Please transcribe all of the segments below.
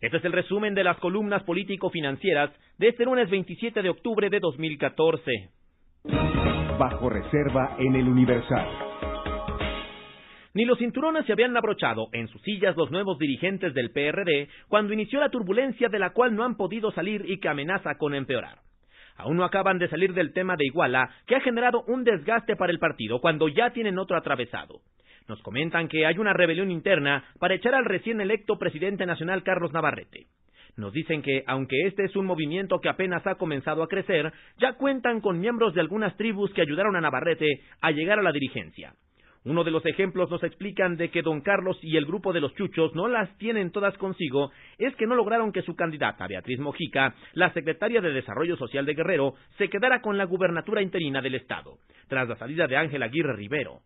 Este es el resumen de las columnas político-financieras de este lunes 27 de octubre de 2014. Bajo reserva en el Universal. Ni los cinturones se habían abrochado en sus sillas los nuevos dirigentes del PRD cuando inició la turbulencia de la cual no han podido salir y que amenaza con empeorar. Aún no acaban de salir del tema de Iguala, que ha generado un desgaste para el partido cuando ya tienen otro atravesado. Nos comentan que hay una rebelión interna para echar al recién electo presidente nacional Carlos Navarrete. Nos dicen que, aunque este es un movimiento que apenas ha comenzado a crecer, ya cuentan con miembros de algunas tribus que ayudaron a Navarrete a llegar a la dirigencia. Uno de los ejemplos nos explican de que don Carlos y el grupo de los Chuchos no las tienen todas consigo, es que no lograron que su candidata, Beatriz Mojica, la secretaria de Desarrollo Social de Guerrero, se quedara con la gubernatura interina del estado, tras la salida de Ángel Aguirre Rivero.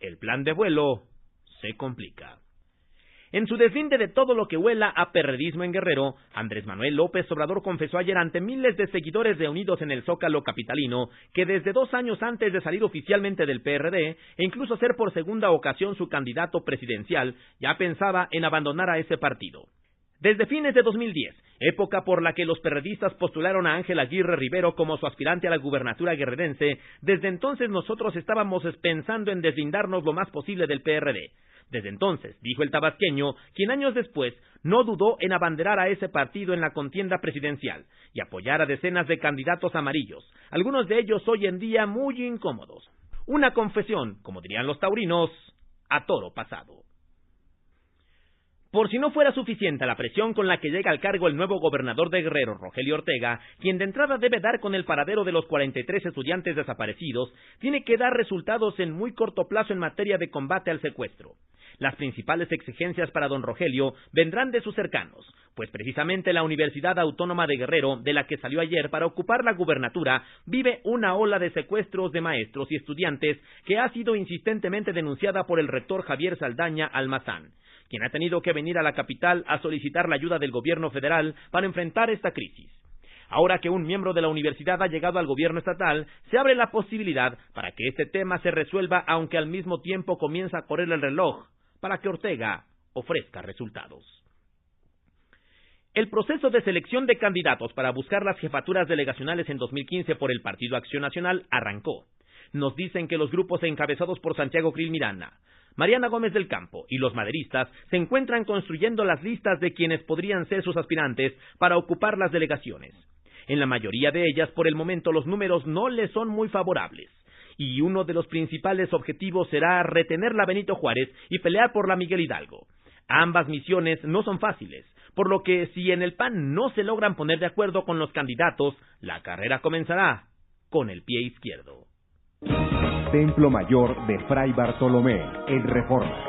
El plan de vuelo se complica. En su deslinde de todo lo que huela a perredismo en Guerrero, Andrés Manuel López Obrador confesó ayer ante miles de seguidores reunidos en el Zócalo capitalino que desde 2 años antes de salir oficialmente del PRD e incluso ser por segunda ocasión su candidato presidencial, ya pensaba en abandonar a ese partido. Desde fines de 2010, época por la que los perredistas postularon a Ángel Aguirre Rivero como su aspirante a la gubernatura guerrerense, desde entonces nosotros estábamos pensando en deslindarnos lo más posible del PRD. Desde entonces, dijo el tabasqueño, quien años después no dudó en abanderar a ese partido en la contienda presidencial y apoyar a decenas de candidatos amarillos, algunos de ellos hoy en día muy incómodos. Una confesión, como dirían los taurinos, a toro pasado. Por si no fuera suficiente la presión con la que llega al cargo el nuevo gobernador de Guerrero, Rogelio Ortega, quien de entrada debe dar con el paradero de los 43 estudiantes desaparecidos, tiene que dar resultados en muy corto plazo en materia de combate al secuestro. Las principales exigencias para don Rogelio vendrán de sus cercanos, pues precisamente la Universidad Autónoma de Guerrero, de la que salió ayer para ocupar la gubernatura, vive una ola de secuestros de maestros y estudiantes que ha sido insistentemente denunciada por el rector Javier Saldaña Almazán, quien ha tenido que venir a la capital a solicitar la ayuda del gobierno federal para enfrentar esta crisis. Ahora que un miembro de la universidad ha llegado al gobierno estatal, se abre la posibilidad para que este tema se resuelva, aunque al mismo tiempo comienza a correr el reloj para que Ortega ofrezca resultados. El proceso de selección de candidatos para buscar las jefaturas delegacionales en 2015 por el Partido Acción Nacional arrancó. Nos dicen que los grupos encabezados por Santiago Krill Miranda, Mariana Gómez del Campo y los maderistas se encuentran construyendo las listas de quienes podrían ser sus aspirantes para ocupar las delegaciones. En la mayoría de ellas, por el momento, los números no les son muy favorables, y uno de los principales objetivos será retener la Benito Juárez y pelear por la Miguel Hidalgo. Ambas misiones no son fáciles, por lo que si en el PAN no se logran poner de acuerdo con los candidatos, la carrera comenzará con el pie izquierdo. Templo Mayor de Fray Bartolomé, en Reforma.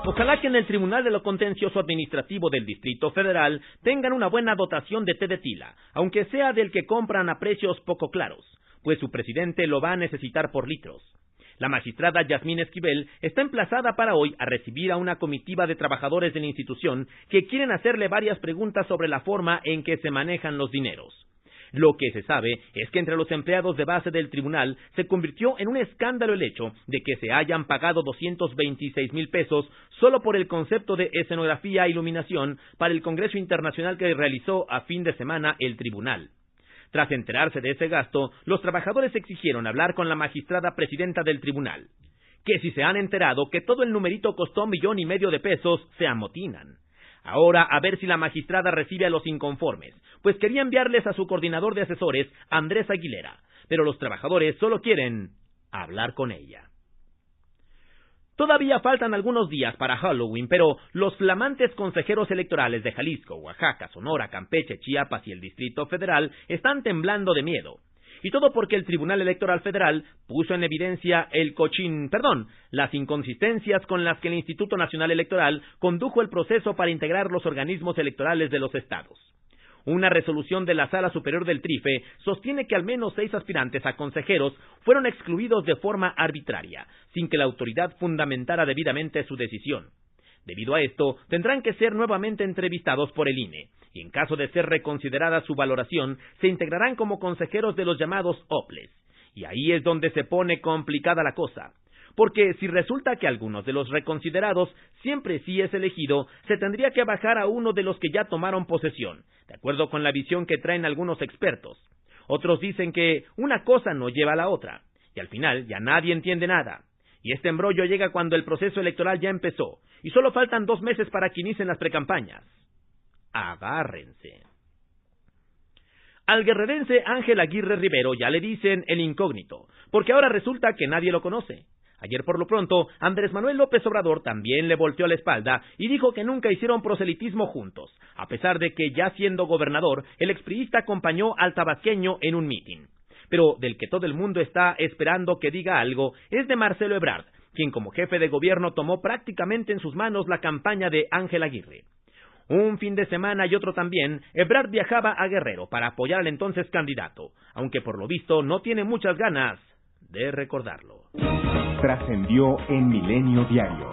Ojalá que en el Tribunal de lo Contencioso Administrativo del Distrito Federal tengan una buena dotación de té de tila, aunque sea del que compran a precios poco claros, pues su presidente lo va a necesitar por litros. La magistrada Yasmín Esquivel está emplazada para hoy a recibir a una comitiva de trabajadores de la institución que quieren hacerle varias preguntas sobre la forma en que se manejan los dineros. Lo que se sabe es que entre los empleados de base del tribunal se convirtió en un escándalo el hecho de que se hayan pagado 226,000 pesos solo por el concepto de escenografía e iluminación para el Congreso Internacional que realizó a fin de semana el tribunal. Tras enterarse de ese gasto, los trabajadores exigieron hablar con la magistrada presidenta del tribunal, que si se han enterado que todo el numerito costó 1,5 millones de pesos, se amotinan. Ahora a ver si la magistrada recibe a los inconformes, pues quería enviarles a su coordinador de asesores, Andrés Aguilera, pero los trabajadores solo quieren hablar con ella. Todavía faltan algunos días para Halloween, pero los flamantes consejeros electorales de Jalisco, Oaxaca, Sonora, Campeche, Chiapas y el Distrito Federal están temblando de miedo. Y todo porque el Tribunal Electoral Federal puso en evidencia las inconsistencias con las que el Instituto Nacional Electoral condujo el proceso para integrar los organismos electorales de los estados. Una resolución de la Sala Superior del TRIFE sostiene que al menos 6 aspirantes a consejeros fueron excluidos de forma arbitraria, sin que la autoridad fundamentara debidamente su decisión. Debido a esto, tendrán que ser nuevamente entrevistados por el INE, y en caso de ser reconsiderada su valoración, se integrarán como consejeros de los llamados OPLES. Y ahí es donde se pone complicada la cosa, porque si resulta que algunos de los reconsiderados siempre sí es elegido, se tendría que bajar a uno de los que ya tomaron posesión, de acuerdo con la visión que traen algunos expertos. Otros dicen que una cosa no lleva a la otra, y al final ya nadie entiende nada. Y este embrollo llega cuando el proceso electoral ya empezó, y solo faltan 2 meses para que inicien las precampañas. Agárrense. Al guerrerense Ángel Aguirre Rivero ya le dicen el incógnito, porque ahora resulta que nadie lo conoce. Ayer por lo pronto, Andrés Manuel López Obrador también le volteó la espalda y dijo que nunca hicieron proselitismo juntos, a pesar de que ya siendo gobernador, el expriista acompañó al tabasqueño en un mitin. Pero del que todo el mundo está esperando que diga algo es de Marcelo Ebrard, quien como jefe de gobierno tomó prácticamente en sus manos la campaña de Ángel Aguirre. Un fin de semana y otro también, Ebrard viajaba a Guerrero para apoyar al entonces candidato, aunque por lo visto no tiene muchas ganas de recordarlo. Trascendió en Milenio Diario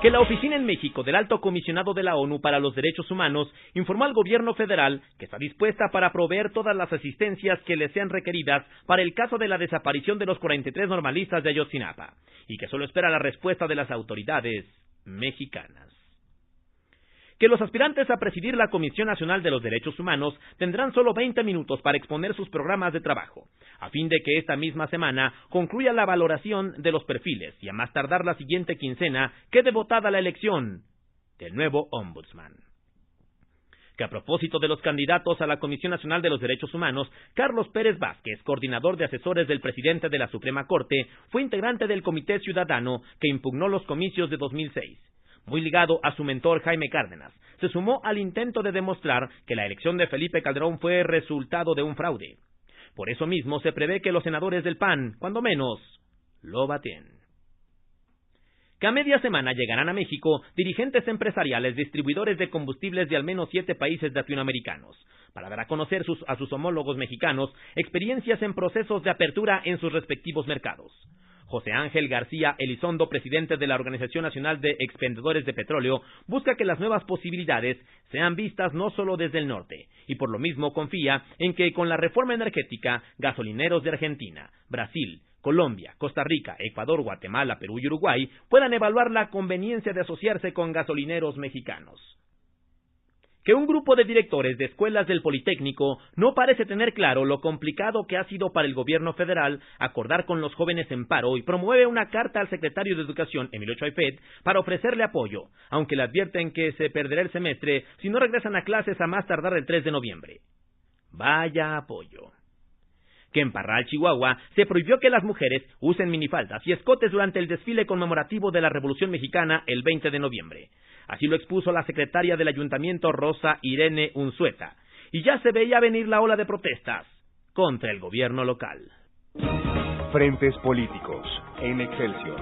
Que la oficina en México del Alto Comisionado de la ONU para los Derechos Humanos informó al gobierno federal que está dispuesta para proveer todas las asistencias que le sean requeridas para el caso de la desaparición de los 43 normalistas de Ayotzinapa, y que solo espera la respuesta de las autoridades mexicanas. Que los aspirantes a presidir la Comisión Nacional de los Derechos Humanos tendrán solo 20 minutos para exponer sus programas de trabajo, a fin de que esta misma semana concluya la valoración de los perfiles y a más tardar la siguiente quincena quede votada la elección del nuevo ombudsman. Que a propósito de los candidatos a la Comisión Nacional de los Derechos Humanos, Carlos Pérez Vázquez, coordinador de asesores del presidente de la Suprema Corte, fue integrante del Comité Ciudadano que impugnó los comicios de 2006. Muy ligado a su mentor Jaime Cárdenas, se sumó al intento de demostrar que la elección de Felipe Calderón fue resultado de un fraude. Por eso mismo se prevé que los senadores del PAN, cuando menos, lo baten. Que a media semana llegarán a México dirigentes empresariales distribuidores de combustibles de al menos 7 países latinoamericanos, para dar a conocer a sus homólogos mexicanos experiencias en procesos de apertura en sus respectivos mercados. José Ángel García Elizondo, presidente de la Organización Nacional de Expendedores de Petróleo, busca que las nuevas posibilidades sean vistas no solo desde el norte, y por lo mismo confía en que con la reforma energética, gasolineros de Argentina, Brasil, Colombia, Costa Rica, Ecuador, Guatemala, Perú y Uruguay puedan evaluar la conveniencia de asociarse con gasolineros mexicanos. Que un grupo de directores de escuelas del Politécnico no parece tener claro lo complicado que ha sido para el gobierno federal acordar con los jóvenes en paro y promueve una carta al secretario de Educación, Emilio Chaifet, para ofrecerle apoyo, aunque le advierten que se perderá el semestre si no regresan a clases a más tardar el 3 de noviembre. Vaya apoyo. Que en Parral, Chihuahua, se prohibió que las mujeres usen minifaldas y escotes durante el desfile conmemorativo de la Revolución Mexicana el 20 de noviembre. Así lo expuso la secretaria del ayuntamiento Rosa Irene Unzueta. Y ya se veía venir la ola de protestas contra el gobierno local. Frentes políticos en Excelsior.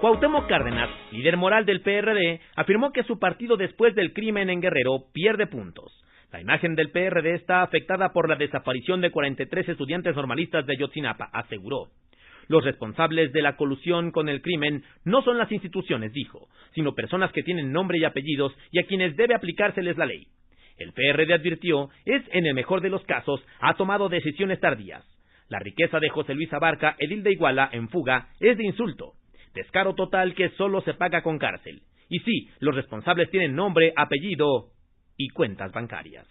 Cuauhtémoc Cárdenas, líder moral del PRD, afirmó que su partido después del crimen en Guerrero pierde puntos. La imagen del PRD está afectada por la desaparición de 43 estudiantes normalistas de Ayotzinapa, aseguró. Los responsables de la colusión con el crimen no son las instituciones, dijo, sino personas que tienen nombre y apellidos y a quienes debe aplicárseles la ley. El PRD advirtió, en el mejor de los casos, ha tomado decisiones tardías. La riqueza de José Luis Abarca, edil de Iguala, en fuga, es de insulto. Descaro total que solo se paga con cárcel. Y sí, los responsables tienen nombre, apellido y cuentas bancarias.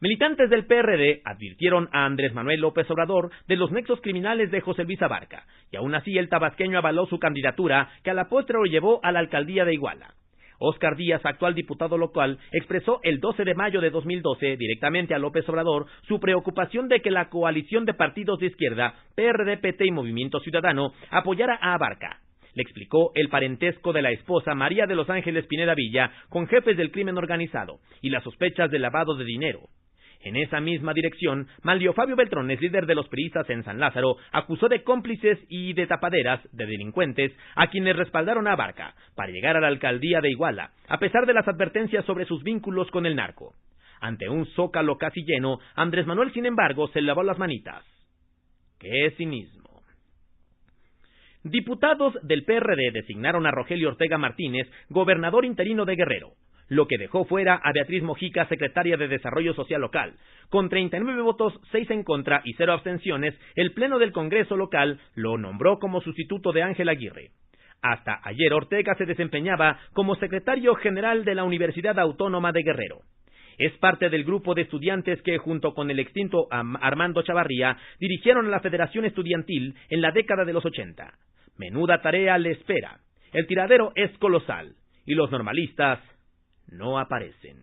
Militantes del PRD advirtieron a Andrés Manuel López Obrador de los nexos criminales de José Luis Abarca, y aún así el tabasqueño avaló su candidatura, que a la postre lo llevó a la alcaldía de Iguala. Óscar Díaz, actual diputado local, expresó el 12 de mayo de 2012 directamente a López Obrador su preocupación de que la coalición de partidos de izquierda, PRD, PT y Movimiento Ciudadano, apoyara a Abarca. Le explicó el parentesco de la esposa María de los Ángeles Pineda Villa con jefes del crimen organizado y las sospechas de lavado de dinero. En esa misma dirección, Manlio Fabio Beltrones, líder de los priistas en San Lázaro, acusó de cómplices y de tapaderas de delincuentes a quienes respaldaron a Abarca para llegar a la alcaldía de Iguala, a pesar de las advertencias sobre sus vínculos con el narco. Ante un zócalo casi lleno, Andrés Manuel, sin embargo, se lavó las manitas. ¡Qué cinismo! Diputados del PRD designaron a Rogelio Ortega Martínez, gobernador interino de Guerrero. lo que dejó fuera a Beatriz Mojica, secretaria de Desarrollo Social Local. Con 39 votos, 6 en contra y 0 abstenciones, el Pleno del Congreso local lo nombró como sustituto de Ángel Aguirre. Hasta ayer Ortega se desempeñaba como secretario general de la Universidad Autónoma de Guerrero. Es parte del grupo de estudiantes que, junto con el extinto Armando Chavarría, dirigieron a la Federación Estudiantil en la década de los 80. Menuda tarea le espera. El tiradero es colosal y los normalistas no aparecen.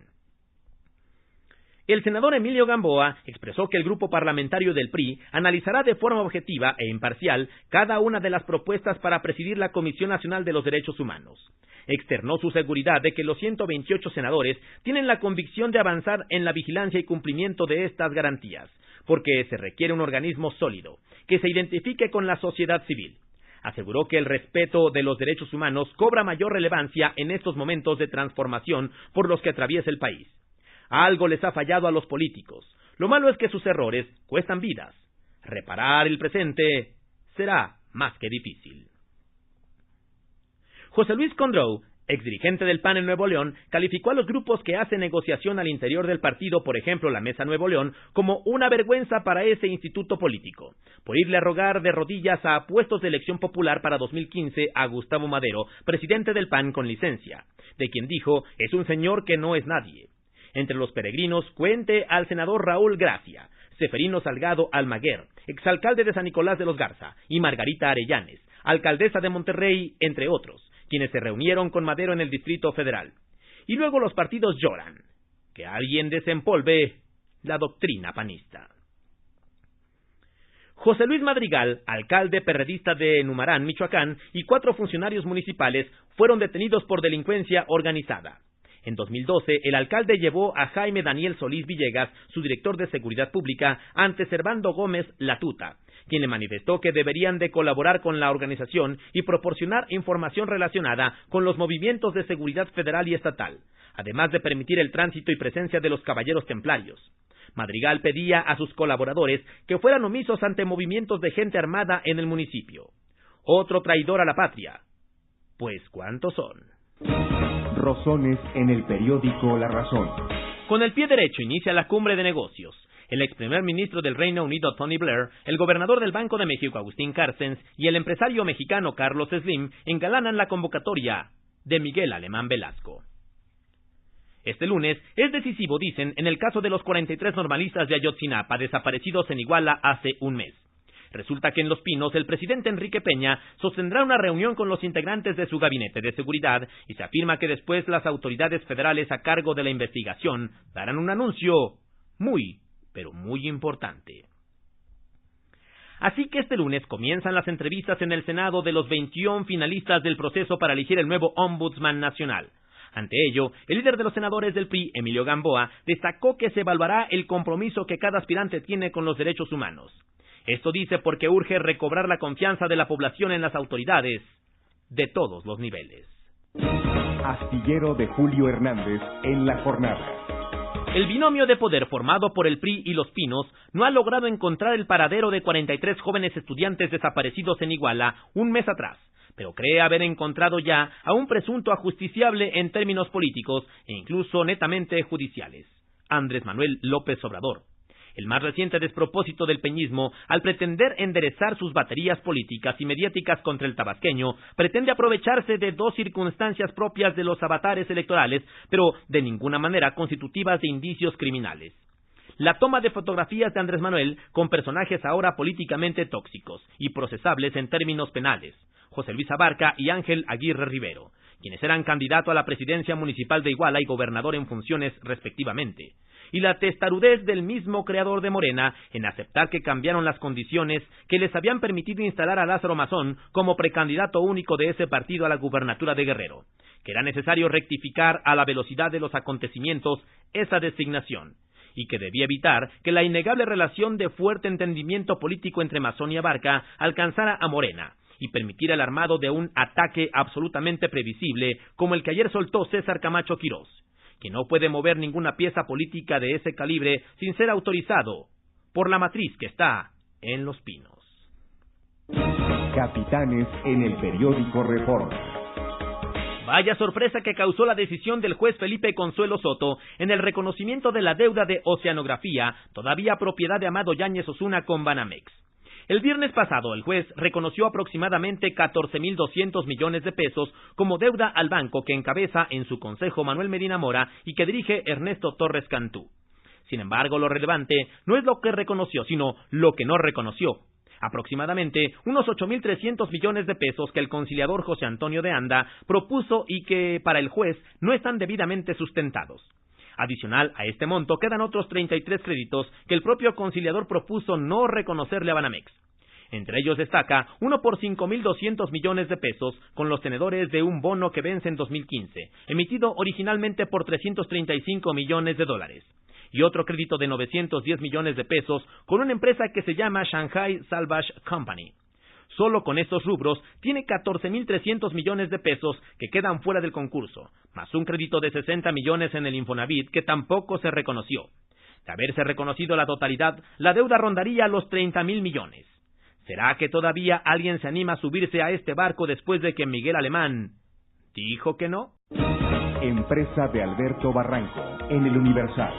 El senador Emilio Gamboa expresó que el grupo parlamentario del PRI analizará de forma objetiva e imparcial cada una de las propuestas para presidir la Comisión Nacional de los Derechos Humanos. Externó su seguridad de que los 128 senadores tienen la convicción de avanzar en la vigilancia y cumplimiento de estas garantías, porque se requiere un organismo sólido, que se identifique con la sociedad civil. Aseguró que el respeto de los derechos humanos cobra mayor relevancia en estos momentos de transformación por los que atraviesa el país. Algo les ha fallado a los políticos. Lo malo es que sus errores cuestan vidas. Reparar el presente será más que difícil. José Luis Condrow, exdirigente del PAN en Nuevo León, calificó a los grupos que hacen negociación al interior del partido, por ejemplo la Mesa Nuevo León, como una vergüenza para ese instituto político, por irle a rogar de rodillas a puestos de elección popular para 2015 a Gustavo Madero, presidente del PAN con licencia, de quien dijo es un señor que no es nadie. Entre los peregrinos cuente al senador Raúl Gracia, Seferino Salgado Almaguer, exalcalde de San Nicolás de los Garza, y Margarita Arellanes, alcaldesa de Monterrey, entre otros, quienes se reunieron con Madero en el Distrito Federal. Y luego los partidos lloran. Que alguien desempolve la doctrina panista. José Luis Madrigal, alcalde perredista de Numarán, Michoacán, y 4 funcionarios municipales fueron detenidos por delincuencia organizada. En 2012, el alcalde llevó a Jaime Daniel Solís Villegas, su director de Seguridad Pública, ante Servando Gómez Latuta, quien le manifestó que deberían de colaborar con la organización y proporcionar información relacionada con los movimientos de seguridad federal y estatal, además de permitir el tránsito y presencia de los caballeros templarios. Madrigal pedía a sus colaboradores que fueran omisos ante movimientos de gente armada en el municipio. Otro traidor a la patria. Pues, ¿cuántos son? Rozones en el periódico La Razón. Con el pie derecho inicia la cumbre de negocios. El ex primer ministro del Reino Unido, Tony Blair, el gobernador del Banco de México, Agustín Carstens, y el empresario mexicano Carlos Slim engalanan la convocatoria de Miguel Alemán Velasco. Este lunes es decisivo, dicen, en el caso de los 43 normalistas de Ayotzinapa desaparecidos en Iguala hace un mes. Resulta que en Los Pinos el presidente Enrique Peña sostendrá una reunión con los integrantes de su gabinete de seguridad y se afirma que después las autoridades federales a cargo de la investigación darán un anuncio muy, pero muy importante. Así que este lunes comienzan las entrevistas en el Senado de los 21 finalistas del proceso para elegir el nuevo Ombudsman Nacional. Ante ello, el líder de los senadores del PRI, Emilio Gamboa, destacó que se evaluará el compromiso que cada aspirante tiene con los derechos humanos. Esto dice porque urge recobrar la confianza de la población en las autoridades de todos los niveles. Astillero de Julio Hernández en la jornada. El binomio de poder formado por el PRI y Los Pinos no ha logrado encontrar el paradero de 43 jóvenes estudiantes desaparecidos en Iguala un mes atrás, pero cree haber encontrado ya a un presunto ajusticiable en términos políticos e incluso netamente judiciales, Andrés Manuel López Obrador. El más reciente despropósito del peñismo, al pretender enderezar sus baterías políticas y mediáticas contra el tabasqueño, pretende aprovecharse de 2 circunstancias propias de los avatares electorales, pero de ninguna manera constitutivas de indicios criminales. La toma de fotografías de Andrés Manuel con personajes ahora políticamente tóxicos y procesables en términos penales, José Luis Abarca y Ángel Aguirre Rivero, quienes eran candidato a la presidencia municipal de Iguala y gobernador en funciones respectivamente. Y la testarudez del mismo creador de Morena en aceptar que cambiaron las condiciones que les habían permitido instalar a Lázaro Mazón como precandidato único de ese partido a la gubernatura de Guerrero, que era necesario rectificar a la velocidad de los acontecimientos esa designación, y que debía evitar que la innegable relación de fuerte entendimiento político entre Mazón y Abarca alcanzara a Morena, y permitir el armado de un ataque absolutamente previsible como el que ayer soltó César Camacho Quirós, que no puede mover ninguna pieza política de ese calibre sin ser autorizado por la matriz que está en Los Pinos. Capitanes en el periódico Reforma. Vaya sorpresa que causó la decisión del juez Felipe Consuelo Soto en el reconocimiento de la deuda de Oceanografía, todavía propiedad de Amado Yáñez Osuna con Banamex. El viernes pasado, el juez reconoció aproximadamente 14.200 millones de pesos como deuda al banco que encabeza en su consejo Manuel Medina Mora y que dirige Ernesto Torres Cantú. Sin embargo, lo relevante no es lo que reconoció, sino lo que no reconoció. Aproximadamente unos 8.300 millones de pesos que el conciliador José Antonio de Anda propuso y que para el juez no están debidamente sustentados. Adicional a este monto quedan otros 33 créditos que el propio conciliador propuso no reconocerle a Banamex. Entre ellos destaca uno por 5.200 millones de pesos con los tenedores de un bono que vence en 2015, emitido originalmente por 335 millones de dólares. Y otro crédito de 910 millones de pesos con una empresa que se llama Shanghai Salvage Company. Solo con estos rubros tiene 14.300 millones de pesos que quedan fuera del concurso, más un crédito de 60 millones en el Infonavit que tampoco se reconoció. De haberse reconocido la totalidad, la deuda rondaría los 30.000 millones. ¿Será que todavía alguien se anima a subirse a este barco después de que Miguel Alemán dijo que no? Empresa de Alberto Barranco, en el Universal.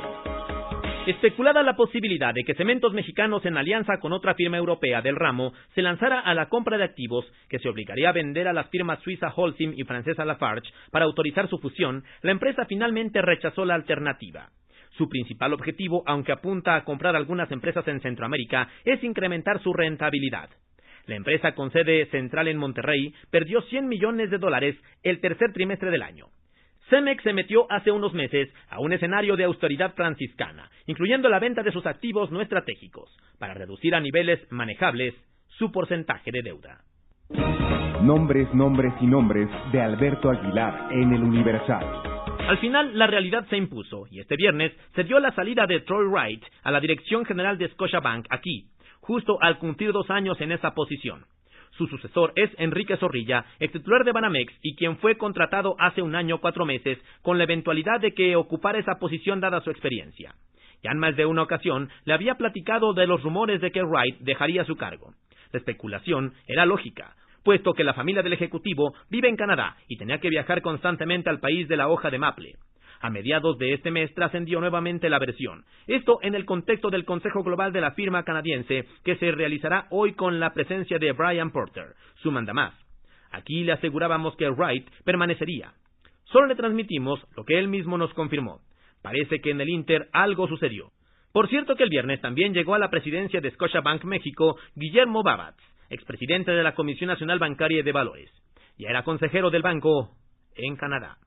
Especulada la posibilidad de que Cementos Mexicanos, en alianza con otra firma europea del ramo, se lanzara a la compra de activos que se obligaría a vender a las firmas suiza Holcim y francesa Lafarge para autorizar su fusión, la empresa finalmente rechazó la alternativa. Su principal objetivo, aunque apunta a comprar algunas empresas en Centroamérica, es incrementar su rentabilidad. La empresa con sede central en Monterrey perdió $100 millones el tercer trimestre del año. Cemex se metió hace unos meses a un escenario de austeridad franciscana, incluyendo la venta de sus activos no estratégicos, para reducir a niveles manejables su porcentaje de deuda. Nombres, nombres y nombres de Alberto Aguilar en el Universal. Al final, la realidad se impuso, y este viernes se dio la salida de Troy Wright a la dirección general de Scotiabank aquí, justo al cumplir 2 años en esa posición. Su sucesor es Enrique Zorrilla, ex titular de Banamex y quien fue contratado hace 1 año 4 meses con la eventualidad de que ocupara esa posición dada su experiencia. Ya en más de una ocasión le había platicado de los rumores de que Wright dejaría su cargo. La especulación era lógica, puesto que la familia del ejecutivo vive en Canadá y tenía que viajar constantemente al país de la hoja de maple. A mediados de este mes trascendió nuevamente la versión. Esto en el contexto del Consejo Global de la firma canadiense que se realizará hoy con la presencia de Brian Porter, su mandamás. Aquí le asegurábamos que Wright permanecería. Solo le transmitimos lo que él mismo nos confirmó. Parece que en el Inter algo sucedió. Por cierto que el viernes también llegó a la presidencia de Scotiabank México Guillermo Babatz, expresidente de la Comisión Nacional Bancaria y de Valores. Ya era consejero del banco en Canadá.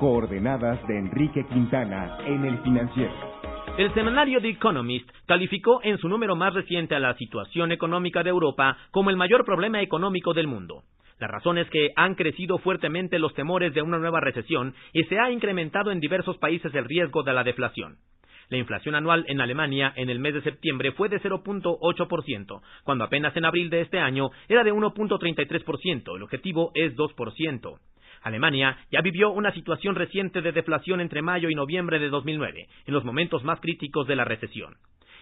Coordenadas de Enrique Quintana en El Financiero. El semanario The Economist calificó en su número más reciente a la situación económica de Europa como el mayor problema económico del mundo. La razón es que han crecido fuertemente los temores de una nueva recesión y se ha incrementado en diversos países el riesgo de la deflación. La inflación anual en Alemania en el mes de septiembre fue de 0.8%, cuando apenas en abril de este año era de 1.33%, el objetivo es 2%. Alemania ya vivió una situación reciente de deflación entre mayo y noviembre de 2009, en los momentos más críticos de la recesión.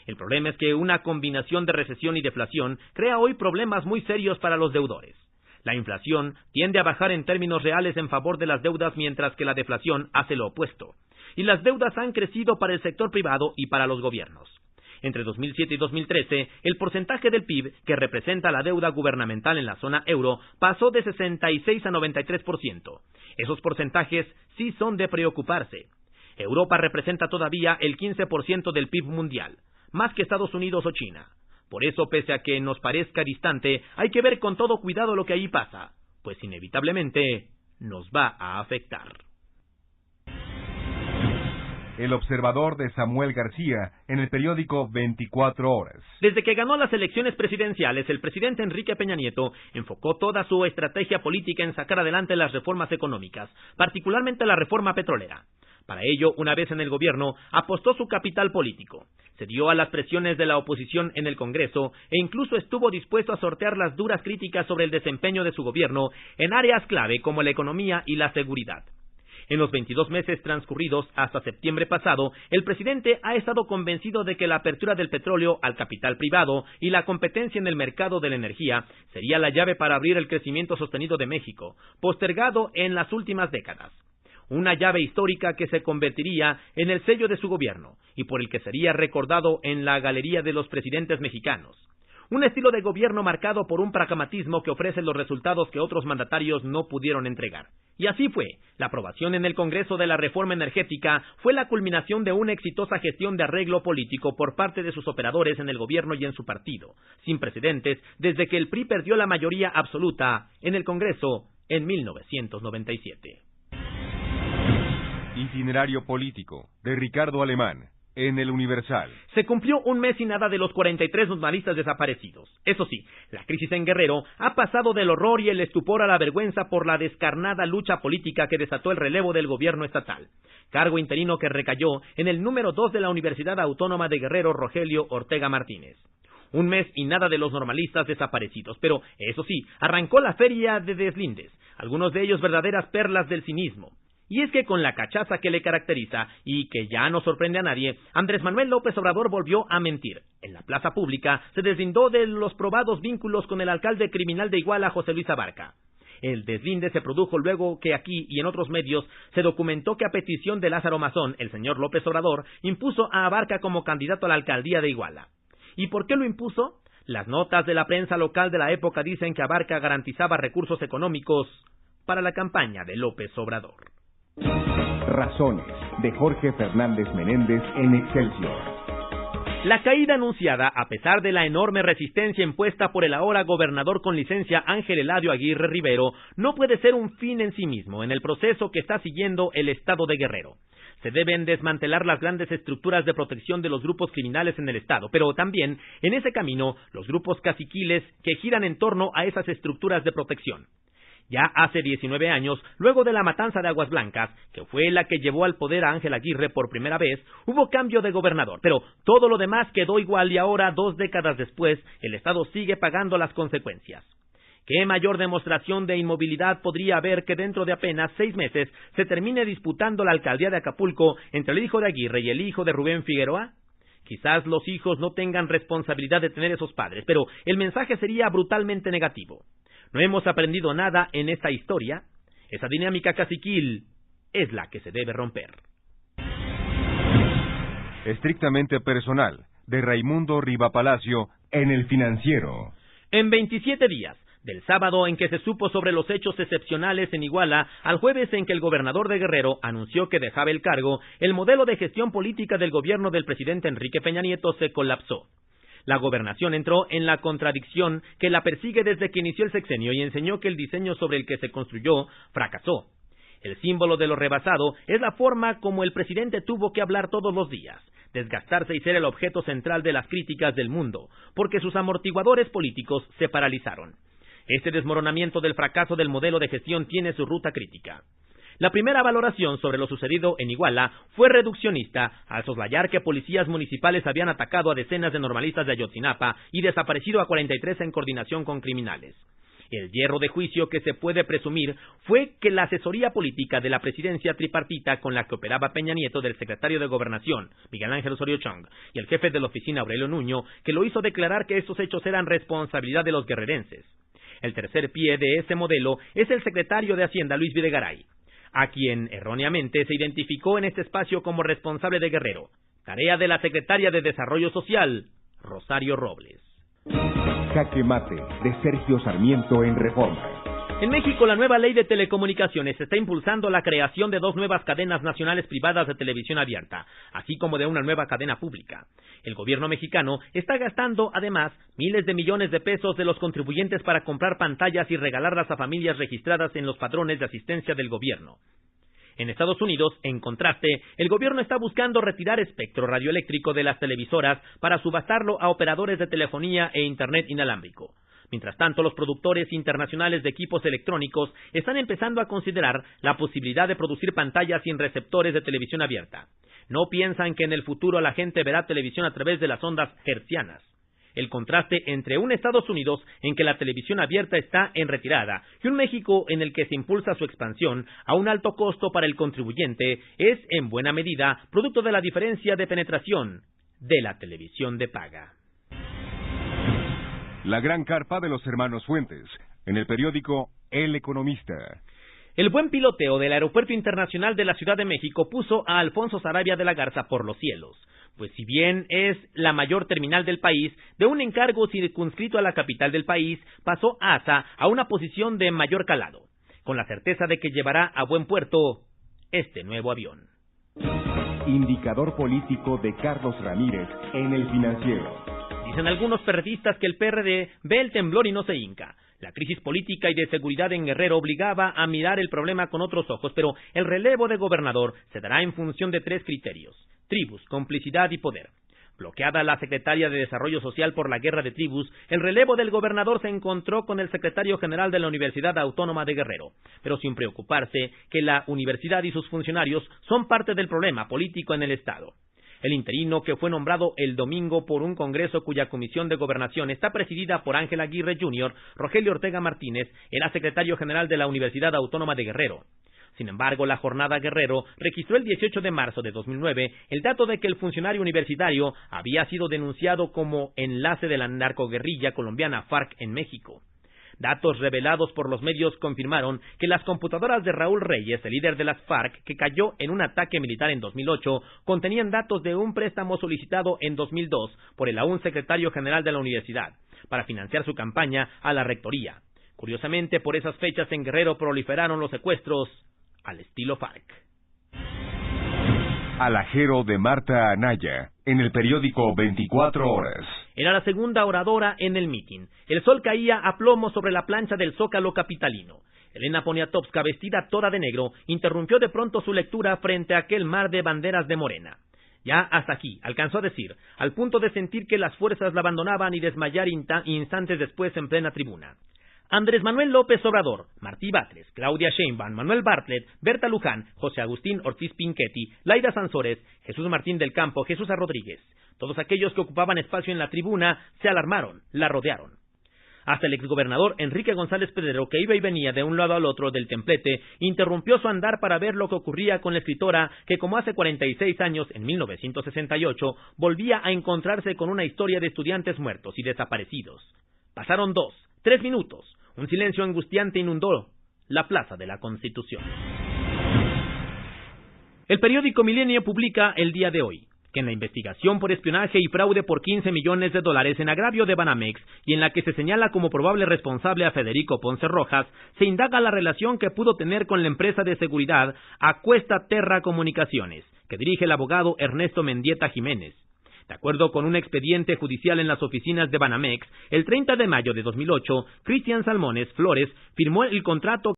El problema es que una combinación de recesión y deflación crea hoy problemas muy serios para los deudores. La inflación tiende a bajar en términos reales en favor de las deudas, mientras que la deflación hace lo opuesto. Y las deudas han crecido para el sector privado y para los gobiernos. Entre 2007 y 2013, el porcentaje del PIB que representa la deuda gubernamental en la zona euro pasó de 66 a 93%. Esos porcentajes sí son de preocuparse. Europa representa todavía el 15% del PIB mundial, más que Estados Unidos o China. Por eso, pese a que nos parezca distante, hay que ver con todo cuidado lo que ahí pasa, pues inevitablemente nos va a afectar. El observador de Samuel García en el periódico 24 Horas. Desde que ganó las elecciones presidenciales, el presidente Enrique Peña Nieto enfocó toda su estrategia política en sacar adelante las reformas económicas, particularmente la reforma petrolera. Para ello, una vez en el gobierno, apostó su capital político, cedió a las presiones de la oposición en el Congreso e incluso estuvo dispuesto a sortear las duras críticas sobre el desempeño de su gobierno en áreas clave como la economía y la seguridad. En los 22 meses transcurridos hasta septiembre pasado, el presidente ha estado convencido de que la apertura del petróleo al capital privado y la competencia en el mercado de la energía sería la llave para abrir el crecimiento sostenido de México, postergado en las últimas décadas. Una llave histórica que se convertiría en el sello de su gobierno y por el que sería recordado en la galería de los presidentes mexicanos. Un estilo de gobierno marcado por un pragmatismo que ofrece los resultados que otros mandatarios no pudieron entregar. Y así fue. La aprobación en el Congreso de la reforma energética fue la culminación de una exitosa gestión de arreglo político por parte de sus operadores en el gobierno y en su partido, sin precedentes desde que el PRI perdió la mayoría absoluta en el Congreso en 1997. Itinerario político de Ricardo Alemán en El Universal. Se cumplió un mes y nada de los 43 normalistas desaparecidos. Eso sí, la crisis en Guerrero ha pasado del horror y el estupor a la vergüenza por la descarnada lucha política que desató el relevo del gobierno estatal, cargo interino que recayó en el número 2 de la Universidad Autónoma de Guerrero, Rogelio Ortega Martínez. Un mes y nada de los normalistas desaparecidos, pero eso sí, arrancó la feria de deslindes, algunos de ellos verdaderas perlas del cinismo. Y es que con la cachaza que le caracteriza y que ya no sorprende a nadie, Andrés Manuel López Obrador volvió a mentir. En la plaza pública se deslindó de los probados vínculos con el alcalde criminal de Iguala, José Luis Abarca. El deslinde se produjo luego que aquí y en otros medios se documentó que a petición de Lázaro Mazón, el señor López Obrador impuso a Abarca como candidato a la alcaldía de Iguala. ¿Y por qué lo impuso? Las notas de la prensa local de la época dicen que Abarca garantizaba recursos económicos para la campaña de López Obrador. Razones, de Jorge Fernández Menéndez en Excelsior. La caída anunciada, a pesar de la enorme resistencia impuesta por el ahora gobernador con licencia Ángel Eladio Aguirre Rivero, no puede ser un fin en sí mismo en el proceso que está siguiendo el estado de Guerrero. Se deben desmantelar las grandes estructuras de protección de los grupos criminales en el estado, pero también, en ese camino, los grupos caciquiles que giran en torno a esas estructuras de protección. Ya hace 19 años, luego de la matanza de Aguas Blancas, que fue la que llevó al poder a Ángel Aguirre por primera vez, hubo cambio de gobernador, pero todo lo demás quedó igual y ahora, 2 décadas después, el Estado sigue pagando las consecuencias. ¿Qué mayor demostración de inmovilidad podría haber que dentro de apenas 6 meses se termine disputando la alcaldía de Acapulco entre el hijo de Aguirre y el hijo de Rubén Figueroa? Quizás los hijos no tengan responsabilidad de tener esos padres, pero el mensaje sería brutalmente negativo. ¿No hemos aprendido nada en esta historia? Esa dinámica caciquil es la que se debe romper. Estrictamente personal, de Raimundo Rivapalacio en El Financiero. En 27 días, del sábado en que se supo sobre los hechos excepcionales en Iguala al jueves en que el gobernador de Guerrero anunció que dejaba el cargo, el modelo de gestión política del gobierno del presidente Enrique Peña Nieto se colapsó. La gobernación entró en la contradicción que la persigue desde que inició el sexenio y enseñó que el diseño sobre el que se construyó fracasó. El símbolo de lo rebasado es la forma como el presidente tuvo que hablar todos los días, desgastarse y ser el objeto central de las críticas del mundo, porque sus amortiguadores políticos se paralizaron. Este desmoronamiento del fracaso del modelo de gestión tiene su ruta crítica. La primera valoración sobre lo sucedido en Iguala fue reduccionista al soslayar que policías municipales habían atacado a decenas de normalistas de Ayotzinapa y desaparecido a 43 en coordinación con criminales. El hierro de juicio que se puede presumir fue que la asesoría política de la presidencia tripartita con la que operaba Peña Nieto del secretario de Gobernación, Miguel Ángel Osorio Chong, y el jefe de la oficina, Aurelio Nuño, que lo hizo declarar que estos hechos eran responsabilidad de los guerrerenses. El tercer pie de ese modelo es el secretario de Hacienda, Luis Videgaray, a quien erróneamente se identificó en este espacio como responsable de Guerrero, tarea de la secretaria de Desarrollo Social, Rosario Robles. Jaque Mate, de Sergio Sarmiento en Reforma. En México, la nueva ley de telecomunicaciones está impulsando la creación de 2 nuevas cadenas nacionales privadas de televisión abierta, así como de una nueva cadena pública. El gobierno mexicano está gastando, además, miles de millones de pesos de los contribuyentes para comprar pantallas y regalarlas a familias registradas en los padrones de asistencia del gobierno. En Estados Unidos, en contraste, el gobierno está buscando retirar espectro radioeléctrico de las televisoras para subastarlo a operadores de telefonía e internet inalámbrico. Mientras tanto, los productores internacionales de equipos electrónicos están empezando a considerar la posibilidad de producir pantallas sin receptores de televisión abierta. No piensan que en el futuro la gente verá televisión a través de las ondas hertzianas. El contraste entre un Estados Unidos en que la televisión abierta está en retirada y un México en el que se impulsa su expansión a un alto costo para el contribuyente es, en buena medida, producto de la diferencia de penetración de la televisión de paga. La gran carpa de los hermanos Fuentes, en el periódico El Economista. El buen piloteo del Aeropuerto Internacional de la Ciudad de México puso a Alfonso Sarabia de la Garza por los cielos. Pues si bien es la mayor terminal del país, de un encargo circunscrito a la capital del país, pasó ASA a una posición de mayor calado, con la certeza de que llevará a buen puerto este nuevo avión. Indicador político de Carlos Ramírez en El Financiero. Dicen algunos periodistas que el PRD ve el temblor y no se hinca. La crisis política y de seguridad en Guerrero obligaba a mirar el problema con otros ojos, pero el relevo de gobernador se dará en función de 3 criterios: tribus, complicidad y poder. Bloqueada la secretaria de Desarrollo Social por la guerra de tribus, el relevo del gobernador se encontró con el secretario general de la Universidad Autónoma de Guerrero, pero sin preocuparse que la universidad y sus funcionarios son parte del problema político en el Estado. El interino, que fue nombrado el domingo por un congreso cuya comisión de gobernación está presidida por Ángel Aguirre Jr., Rogelio Ortega Martínez, era secretario general de la Universidad Autónoma de Guerrero. Sin embargo, la Jornada Guerrero registró el 18 de marzo de 2009 el dato de que el funcionario universitario había sido denunciado como enlace de la narcoguerrilla colombiana FARC en México. Datos revelados por los medios confirmaron que las computadoras de Raúl Reyes, el líder de las FARC, que cayó en un ataque militar en 2008, contenían datos de un préstamo solicitado en 2002 por el aún secretario general de la universidad, para financiar su campaña a la rectoría. Curiosamente, por esas fechas en Guerrero proliferaron los secuestros al estilo FARC. Alajero de Marta Anaya, en el periódico 24 Horas. Era la segunda oradora en el mitin. El sol caía a plomo sobre la plancha del Zócalo capitalino. Elena Poniatowska, vestida toda de negro, interrumpió de pronto su lectura frente a aquel mar de banderas de Morena. Ya hasta aquí, alcanzó a decir, al punto de sentir que las fuerzas la abandonaban y desmayar instantes después en plena tribuna. Andrés Manuel López Obrador, Martí Batres, Claudia Sheinbaum, Manuel Bartlett, Berta Luján, José Agustín Ortiz Pinchetti, Laida Sansores, Jesús Martín del Campo, Jesús Rodríguez. Todos aquellos que ocupaban espacio en la tribuna se alarmaron, la rodearon. Hasta el exgobernador Enrique González Pedrero, que iba y venía de un lado al otro del templete, interrumpió su andar para ver lo que ocurría con la escritora que, como hace 46 años, en 1968, volvía a encontrarse con una historia de estudiantes muertos y desaparecidos. Pasaron 2, 3 minutos. Un silencio angustiante inundó la Plaza de la Constitución. El periódico Milenio publica el día de hoy que en la investigación por espionaje y fraude por $15 millones en agravio de Banamex y en la que se señala como probable responsable a Federico Ponce Rojas, se indaga la relación que pudo tener con la empresa de seguridad Acuesta Terra Comunicaciones, que dirige el abogado Ernesto Mendieta Jiménez. De acuerdo con un expediente judicial en las oficinas de Banamex, el 30 de mayo de 2008, Cristian Salmones Flores firmó el contrato